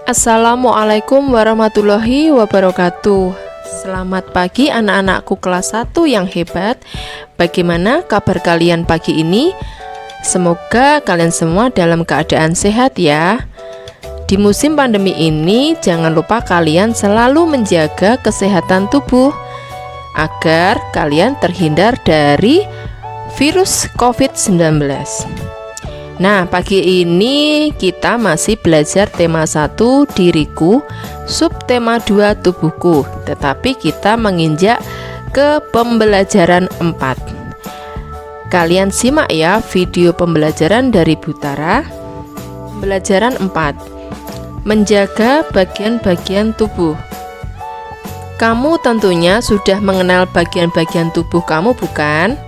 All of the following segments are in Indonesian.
Assalamualaikum warahmatullahi wabarakatuh. Selamat pagi anak-anakku kelas 1 yang hebat. Bagaimana kabar kalian pagi ini? Semoga kalian semua dalam keadaan sehat ya. Di musim pandemi ini jangan lupa kalian selalu menjaga kesehatan tubuh agar kalian terhindar dari virus COVID-19. Nah, pagi ini kita masih belajar tema 1 diriku, subtema 2 tubuhku. Tetapi kita menginjak ke pembelajaran 4. Kalian simak ya video pembelajaran dari Butara. Pembelajaran 4. Menjaga bagian-bagian tubuh. Kamu tentunya sudah mengenal bagian-bagian tubuh kamu, bukan?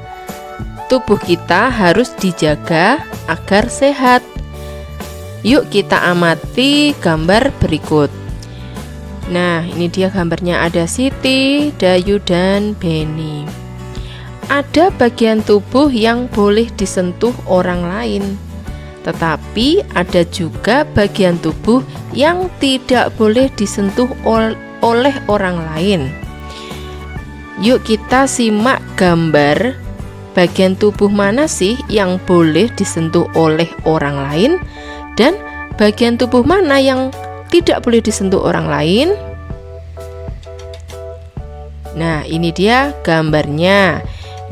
Tubuh kita harus dijaga agar sehat. Yuk kita amati gambar berikut. Nah, ini dia gambarnya, ada Siti, Dayu, dan Beni. Ada bagian tubuh yang boleh disentuh orang lain, tetapi ada juga bagian tubuh yang tidak boleh disentuh oleh orang lain. Yuk kita simak gambar. Bagian tubuh mana sih yang boleh disentuh oleh orang lain, dan bagian tubuh mana yang tidak boleh disentuh orang lain? Nah, ini dia gambarnya.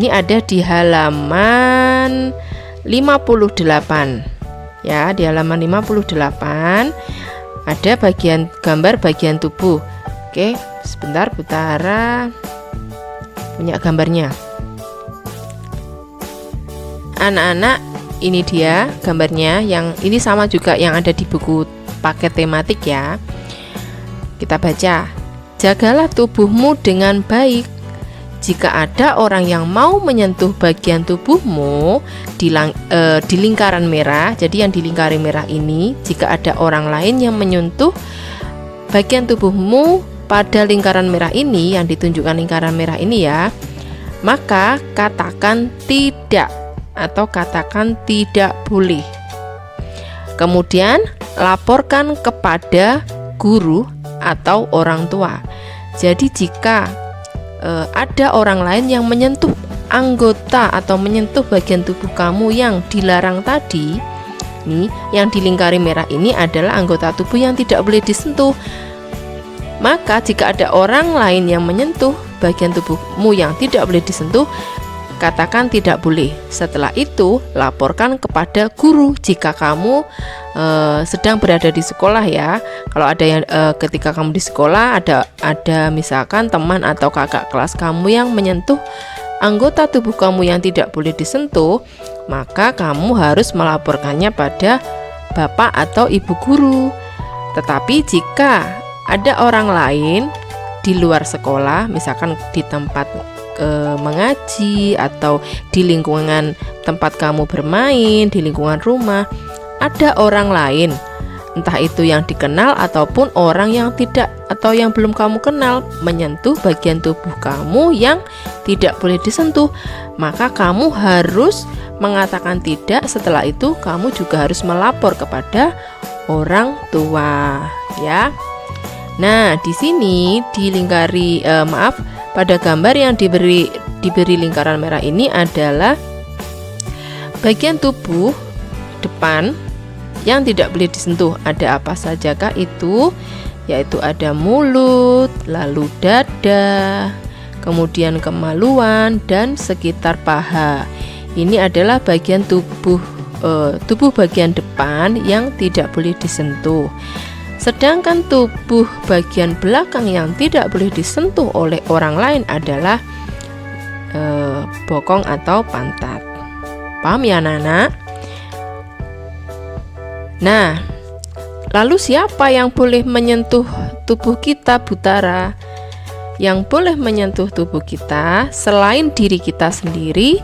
Ini ada di halaman 58. Ya, di halaman 58 ada gambar bagian tubuh. Oke, sebentar Butara punya gambarnya. Anak-anak, ini dia gambarnya, yang ini sama juga yang ada di buku paket tematik ya. Kita baca. Jagalah tubuhmu dengan baik. Jika ada orang yang mau menyentuh bagian tubuhmu di lingkaran merah, jadi yang di lingkaran merah ini, jika ada orang lain yang menyentuh bagian tubuhmu pada lingkaran merah ini, yang ditunjukkan lingkaran merah ini ya, maka katakan tidak atau katakan tidak boleh. Kemudian laporkan kepada guru atau orang tua. Jadi jika ada orang lain yang menyentuh anggota atau menyentuh bagian tubuh kamu yang dilarang tadi, nih yang dilingkari merah ini adalah anggota tubuh yang tidak boleh disentuh. Maka jika ada orang lain yang menyentuh bagian tubuhmu yang tidak boleh disentuh, katakan tidak boleh. Setelah itu laporkan kepada guru jika kamu sedang berada di sekolah ya. Kalau ada yang ketika kamu di sekolah ada misalkan teman atau kakak kelas kamu yang menyentuh anggota tubuh kamu yang tidak boleh disentuh, maka kamu harus melaporkannya pada bapak atau ibu guru. Tetapi jika ada orang lain di luar sekolah, misalkan di tempat mengaji atau di lingkungan tempat kamu bermain, di lingkungan rumah, ada orang lain, entah itu yang dikenal ataupun orang yang tidak atau yang belum kamu kenal, menyentuh bagian tubuh kamu yang tidak boleh disentuh, maka kamu harus mengatakan tidak. Setelah itu kamu juga harus melapor kepada orang tua ya. Nah, di sini dilingkari pada gambar yang diberi lingkaran merah ini adalah bagian tubuh depan yang tidak boleh disentuh. Ada apa sajakah itu? Yaitu ada mulut, lalu dada, kemudian kemaluan, dan sekitar paha. Ini adalah bagian tubuh bagian depan yang tidak boleh disentuh. Sedangkan tubuh bagian belakang yang tidak boleh disentuh oleh orang lain adalah bokong atau pantat. Paham ya anak-anak? Nah, lalu siapa yang boleh menyentuh tubuh kita, Butara? Yang boleh menyentuh tubuh kita selain diri kita sendiri,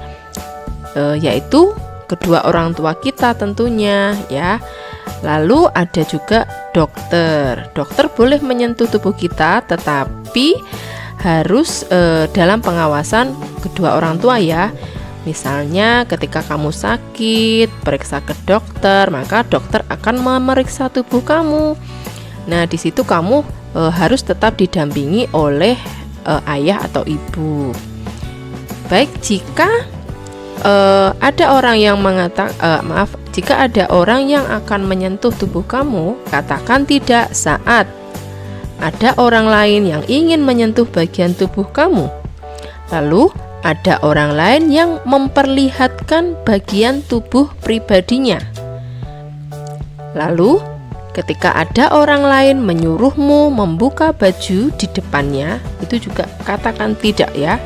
yaitu kedua orang tua kita tentunya ya. Lalu ada juga dokter. Dokter boleh menyentuh tubuh kita, tetapi harus dalam pengawasan kedua orang tua ya. Misalnya ketika kamu sakit, periksa ke dokter, maka dokter akan memeriksa tubuh kamu. Nah, di situ kamu harus tetap didampingi oleh ayah atau ibu. Baik, jika ada orang yang jika ada orang yang akan menyentuh tubuh kamu, katakan tidak saat ada orang lain yang ingin menyentuh bagian tubuh kamu. Lalu ada orang lain yang memperlihatkan bagian tubuh pribadinya. Lalu ketika ada orang lain menyuruhmu membuka baju di depannya, itu juga katakan tidak ya.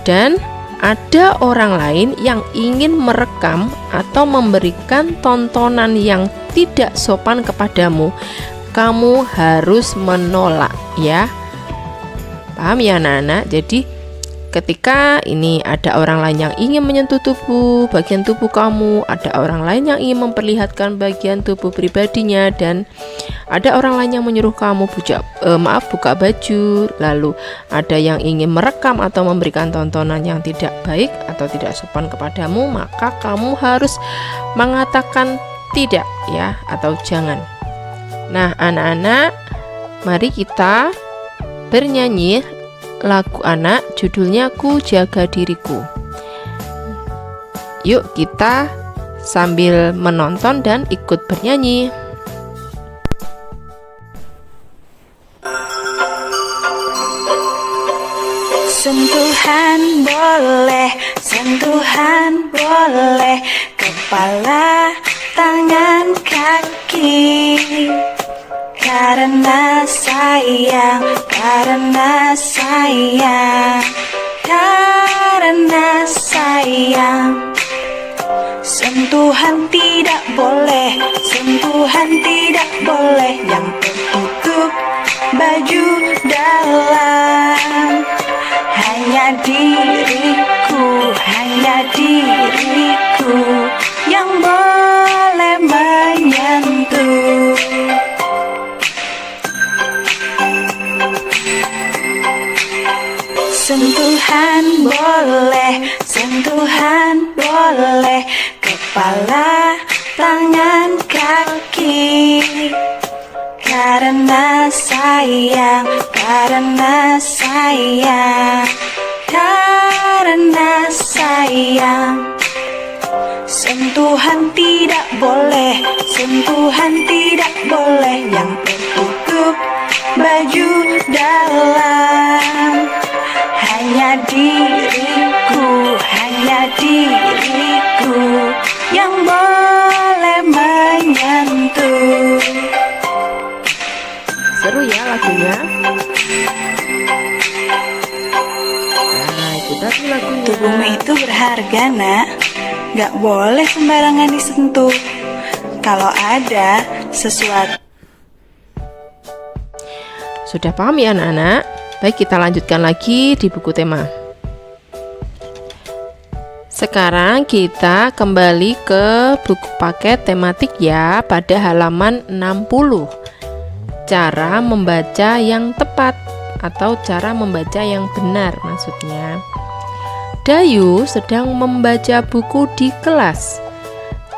Dan ada orang lain yang ingin merekam atau memberikan tontonan yang tidak sopan kepadamu, kamu harus menolak ya. Paham ya anak-anak? Jadi ketika ini ada orang lain yang ingin menyentuh bagian tubuh kamu, ada orang lain yang ingin memperlihatkan bagian tubuh pribadinya, dan ada orang lain yang menyuruh kamu buka baju, lalu ada yang ingin merekam atau memberikan tontonan yang tidak baik atau tidak sopan kepadamu, maka kamu harus mengatakan tidak ya, atau jangan. Nah, anak-anak, mari kita bernyanyi lagu anak, judulnya Ku Jaga Diriku. Yuk kita sambil menonton dan ikut bernyanyi. Sentuhan boleh, sentuhan boleh, kepala, tangan, kaki. Karena sayang, karena sayang, karena sayang. Sentuhan tidak boleh, sentuhan tidak boleh yang tertutup baju dalam. Hanya diriku yang boleh menyentuh. Sentuhan boleh, kepala, tangan, kaki. Karena sayang, karena sayang, karena sayang. Sentuhan tidak boleh, sentuhan tidak boleh yang tertutup baju dalam. Hanya diriku yang boleh menyentuh. Seru ya lagunya. Nah, itu tadi lagunya. Tubuhmu itu berharga, nak. Gak boleh sembarangan disentuh. Kalau ada sesuatu. Sudah paham ya anak-anak? Baik, kita lanjutkan lagi di buku tema. Sekarang kita kembali ke buku paket tematik ya, pada halaman 60. Cara membaca yang tepat atau cara membaca yang benar maksudnya. Dayu sedang membaca buku di kelas.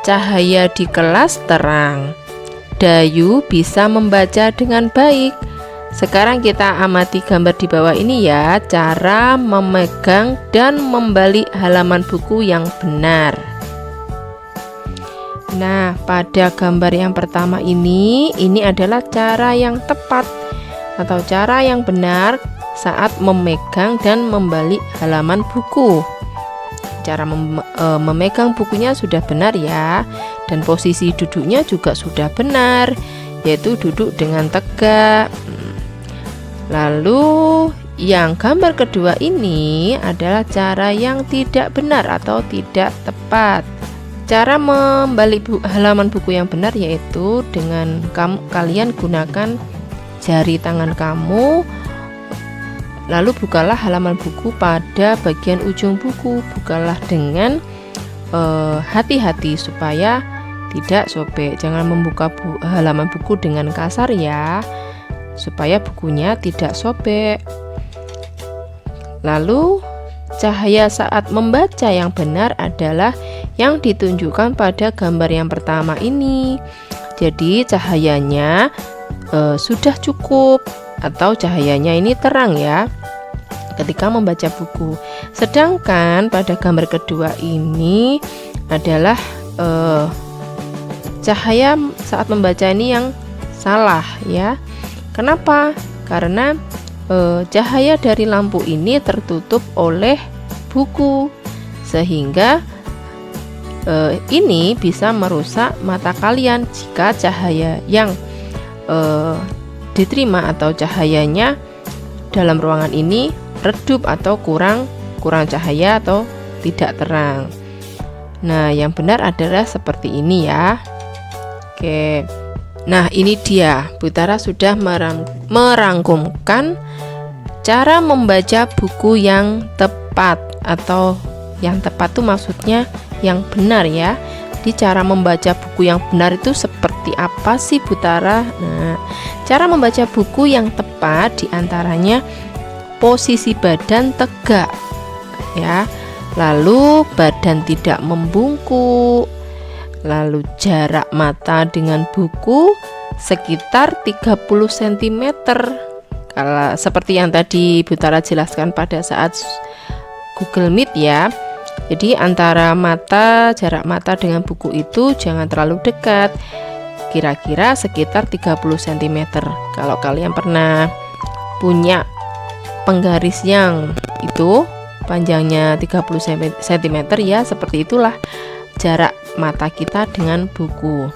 Cahaya di kelas terang. Dayu bisa membaca dengan baik. Sekarang kita amati gambar di bawah ini ya, cara memegang dan membalik halaman buku yang benar. Nah, pada gambar yang pertama ini adalah cara yang tepat atau cara yang benar saat memegang dan membalik halaman buku. Cara memegang bukunya sudah benar ya, dan posisi duduknya juga sudah benar, yaitu duduk dengan tegak. Lalu yang gambar kedua ini adalah cara yang tidak benar atau tidak tepat. Cara membalik halaman buku yang benar yaitu dengan kalian gunakan jari tangan kamu, lalu bukalah halaman buku pada bagian ujung buku. Bukalah dengan hati-hati supaya tidak sobek. Jangan membuka halaman buku dengan kasar ya, supaya bukunya tidak sobek. Lalu cahaya saat membaca yang benar adalah yang ditunjukkan pada gambar yang pertama ini. Jadi cahayanya sudah cukup atau cahayanya ini terang ya ketika membaca buku. Sedangkan pada gambar kedua ini adalah cahaya saat membaca ini yang salah ya. Kenapa? Karena cahaya dari lampu ini tertutup oleh buku, sehingga ini bisa merusak mata kalian jika cahaya yang diterima atau cahayanya dalam ruangan ini redup atau kurang cahaya atau tidak terang. Nah, yang benar adalah seperti ini ya. Oke. Nah, ini dia Butara sudah merangkumkan cara membaca buku yang tepat, atau yang tepat itu maksudnya yang benar ya. Di cara membaca buku yang benar itu seperti apa sih Butara? Nah, cara membaca buku yang tepat diantaranya posisi badan tegak ya, lalu badan tidak membungkuk, lalu jarak mata dengan buku sekitar 30 cm. Kalau seperti yang tadi Butara jelaskan pada saat Google Meet ya. Jadi antara jarak mata dengan buku itu jangan terlalu dekat. Kira-kira sekitar 30 cm. Kalau kalian pernah punya penggaris yang itu panjangnya 30 cm ya, seperti itulah jarak mata kita dengan buku.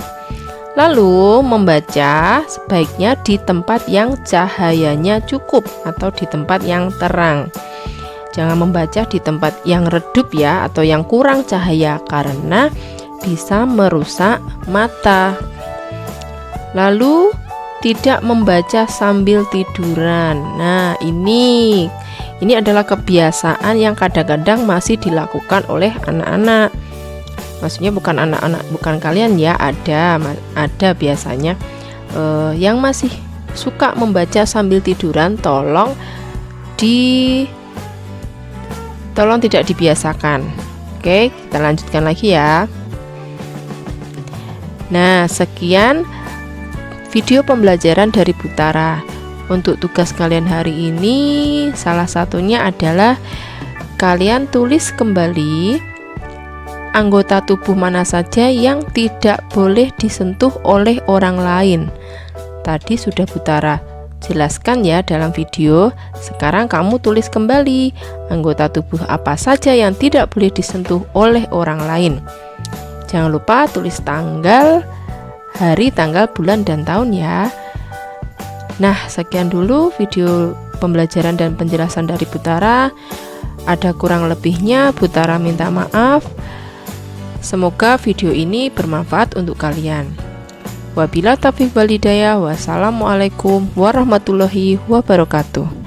Lalu membaca sebaiknya di tempat yang cahayanya cukup atau di tempat yang terang. Jangan membaca di tempat yang redup ya, atau yang kurang cahaya, karena bisa merusak mata. Lalu tidak membaca sambil tiduran. Nah, ini adalah kebiasaan yang kadang-kadang masih dilakukan oleh anak-anak. Maksudnya bukan kalian ya, ada biasanya yang masih suka membaca sambil tiduran. Tolong tidak dibiasakan. Oke, kita lanjutkan lagi ya. Nah, sekian video pembelajaran dari Butara. Untuk tugas kalian hari ini salah satunya adalah kalian tulis kembali anggota tubuh mana saja yang tidak boleh disentuh oleh orang lain. Tadi sudah Butara jelaskan ya dalam video. Sekarang kamu tulis kembali anggota tubuh apa saja yang tidak boleh disentuh oleh orang lain. Jangan lupa tulis tanggal, hari, tanggal, bulan, dan tahun ya. Nah, sekian dulu video pembelajaran dan penjelasan dari Butara. Ada kurang lebihnya Butara minta maaf. Semoga video ini bermanfaat untuk kalian. Wabillahi taufiq wal hidayah. Wassalamualaikum warahmatullahi wabarakatuh.